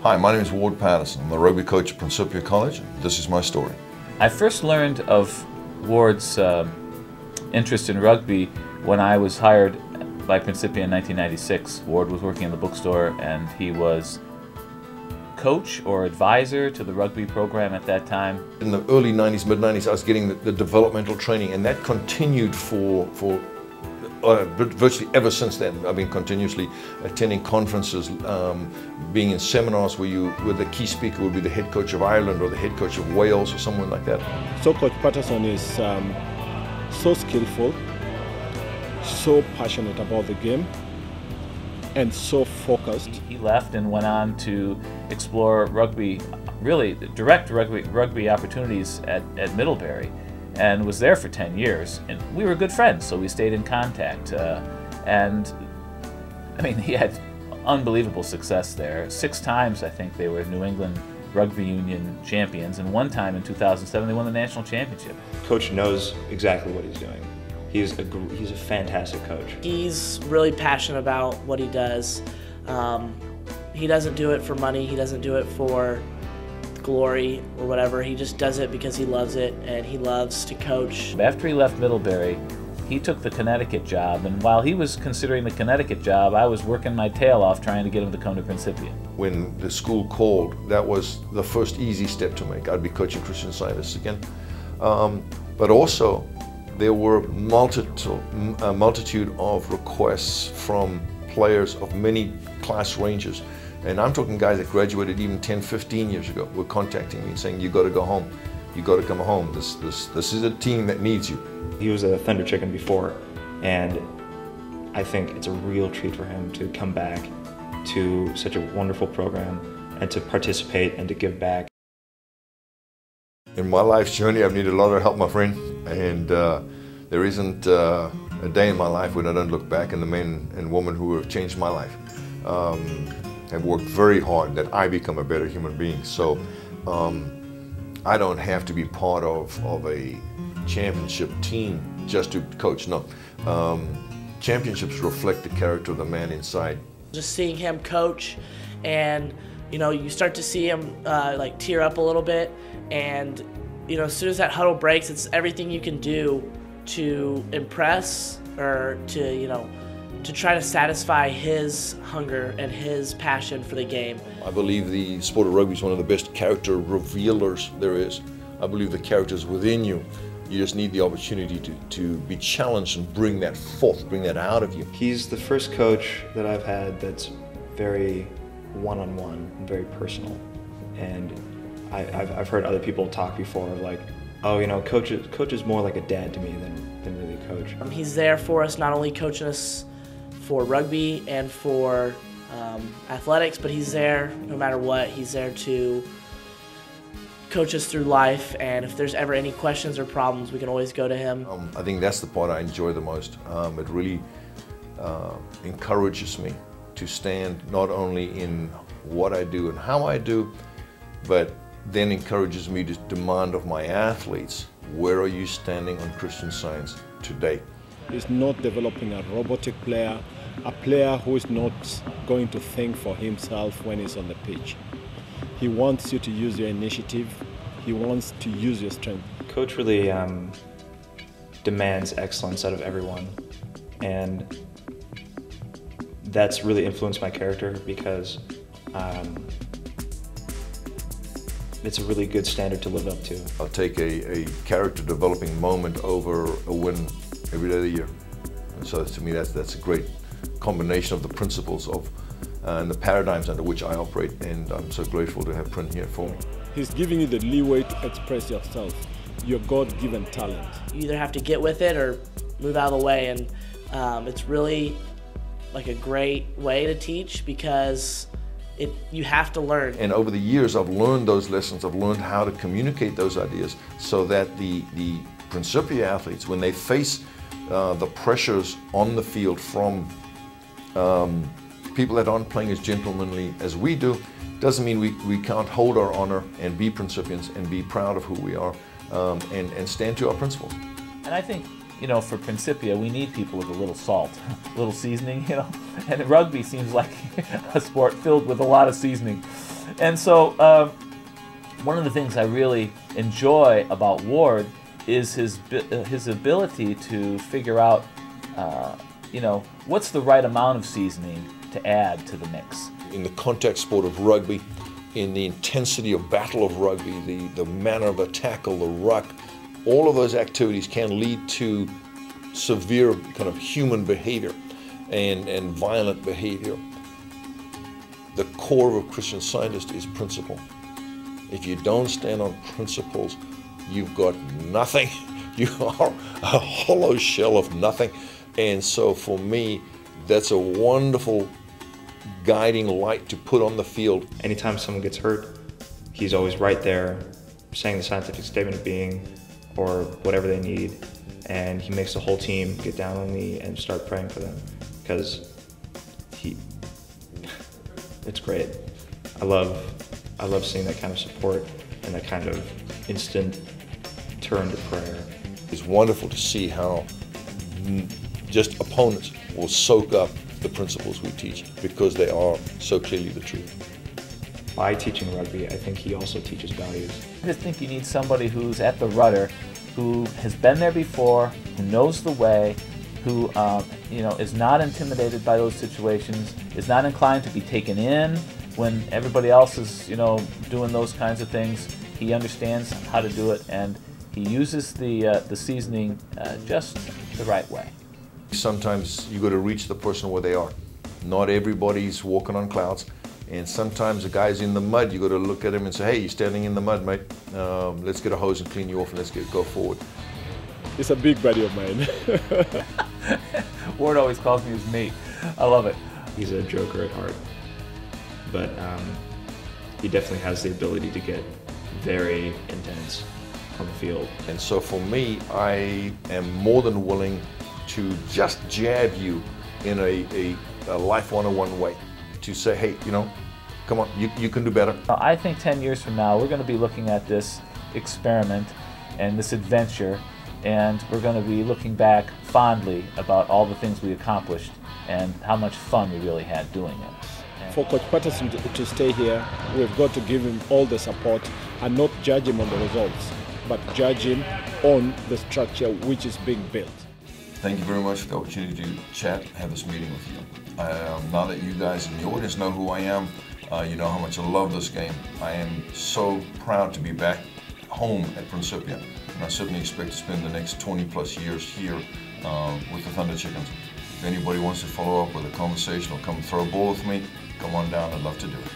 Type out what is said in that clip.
Hi, my name is Ward Patterson. I'm the rugby coach at Principia College, and this is my story. I first learned of Ward's interest in rugby when I was hired by Principia in 1996. Ward was working in the bookstore, and he was coach or advisor to the rugby program at that time. In the early 90s, mid-90s, I was getting the developmental training, and that continued for virtually ever since then. I've been continuously attending conferences, being in seminars where the key speaker would be the head coach of Ireland or the head coach of Wales or someone like that. So Coach Patterson is so skillful, so passionate about the game, and so focused. He left and went on to explore rugby, really direct rugby opportunities at Middlebury, and was there for 10 years. And we were good friends, so we stayed in contact. And I mean, he had unbelievable success there. 6 times, I think, they were New England Rugby Union champions, and 1 time in 2007 they won the national championship. Coach knows exactly what he's doing. He's a fantastic coach. He's really passionate about what he does. He doesn't do it for money, he doesn't do it for glory or whatever. He just does it because he loves it and he loves to coach. After he left Middlebury, he took the Connecticut job, and while he was considering the Connecticut job, I was working my tail off trying to get him to come to Principia. When the school called, that was the first easy step to make. I'd be coaching Christian Scientists again. But also, there were a multitude of requests from players of many class ranges. And I'm talking guys that graduated even 10, 15 years ago were contacting me saying, you got to go home. You got to come home. This is a team that needs you. He was a Thunder Chicken before, and I think it's a real treat for him to come back to such a wonderful program and to participate and to give back. In my life's journey, I've needed a lot of help, my friend, and there isn't a day in my life when I don't look back, and the men and women who have changed my life have worked very hard that I become a better human being. So I don't have to be part of a championship team just to coach. No, championships reflect the character of the man inside. Just seeing him coach, and you start to see him like tear up a little bit, and as soon as that huddle breaks, it's everything you can do to impress or to try to satisfy his hunger and his passion for the game. I believe the sport of rugby is one of the best character revealers there is. I believe the character is within you. You just need the opportunity to be challenged and bring that forth, bring that out of you. He's the first coach that I've had that's very one-on-one and very personal. And I've heard other people talk before, like, oh, coach is more like a dad to me than really a coach. He's there for us, not only coaching us for rugby and for athletics, but he's there no matter what. He's there to coach us through life, and if there's ever any questions or problems, we can always go to him. I think that's the part I enjoy the most. It really encourages me to stand not only in what I do and how I do, but then encourages me to demand of my athletes, where are you standing on Christian Science today? He's not developing a robotic player, a player who is not going to think for himself when he's on the pitch. He wants you to use your initiative. He wants to use your strength. Coach really demands excellence out of everyone, and that's really influenced my character because it's a really good standard to live up to. I'll take a character developing moment over a win every day of the year. And so to me, that's a great combination of the principles of and the paradigms under which I operate, and I'm so grateful to have Prin here for me. He's giving you the leeway to express yourself, your God-given talent. You either have to get with it or move out of the way, and it's really like a great way to teach because you have to learn. And over the years, I've learned those lessons. I've learned how to communicate those ideas so that the Principia athletes, when they face the pressures on the field from people that aren't playing as gentlemanly as we do, doesn't mean we can't hold our honor and be Principians and be proud of who we are and stand to our principles. And I think you know, for Principia, we need people with a little salt, a little seasoning, you know. And rugby seems like a sport filled with a lot of seasoning. And so one of the things I really enjoy about Ward is his ability to figure out, you know, what's the right amount of seasoning to add to the mix. In the contact sport of rugby, in the intensity of battle of rugby, the manner of a tackle, the ruck, all of those activities can lead to severe kind of human behavior and violent behavior. The core of a Christian Scientist is principle. If you don't stand on principles, you've got nothing. You are a hollow shell of nothing. And so for me, that's a wonderful guiding light to put on the field. Anytime someone gets hurt, he's always right there saying the scientific statement of being or whatever they need, and he makes the whole team get down on the knee and start praying for them, because it's great. I love seeing that kind of support and that kind of instant turn to prayer. It's wonderful to see how just opponents will soak up the principles we teach because they are so clearly the truth. By teaching rugby, I think he also teaches values. I just think you need somebody who's at the rudder, who has been there before, who knows the way, who you know, is not intimidated by those situations, is not inclined to be taken in when everybody else is, you know, doing those kinds of things. He understands how to do it, and he uses the seasoning just the right way. Sometimes you got to reach the person where they are. Not everybody's walking on clouds, and sometimes a guy's in the mud. You got to look at him and say, "Hey, you're standing in the mud, mate. Let's get a hose and clean you off, and let's go forward." He's a big buddy of mine. Ward always calls me his mate. I love it. He's a joker at heart, but he definitely has the ability to get very intense on the field. And so for me, I am more than willing to just jab you in a life 101 way, to say, hey, you know, come on, you can do better. I think 10 years from now, we're going to be looking at this experiment and this adventure, and we're going to be looking back fondly about all the things we accomplished and how much fun we really had doing it. For Coach Patterson to stay here, we've got to give him all the support and not judge him on the results, but judge him on the structure which is being built. Thank you very much for the opportunity to chat, have this meeting with you. Now that you guys in the audience know who I am, you know how much I love this game. I am so proud to be back home at Principia, and I certainly expect to spend the next 20 plus years here with the Thunder Chickens. If anybody wants to follow up with a conversation or come throw a ball with me, come on down, I'd love to do it.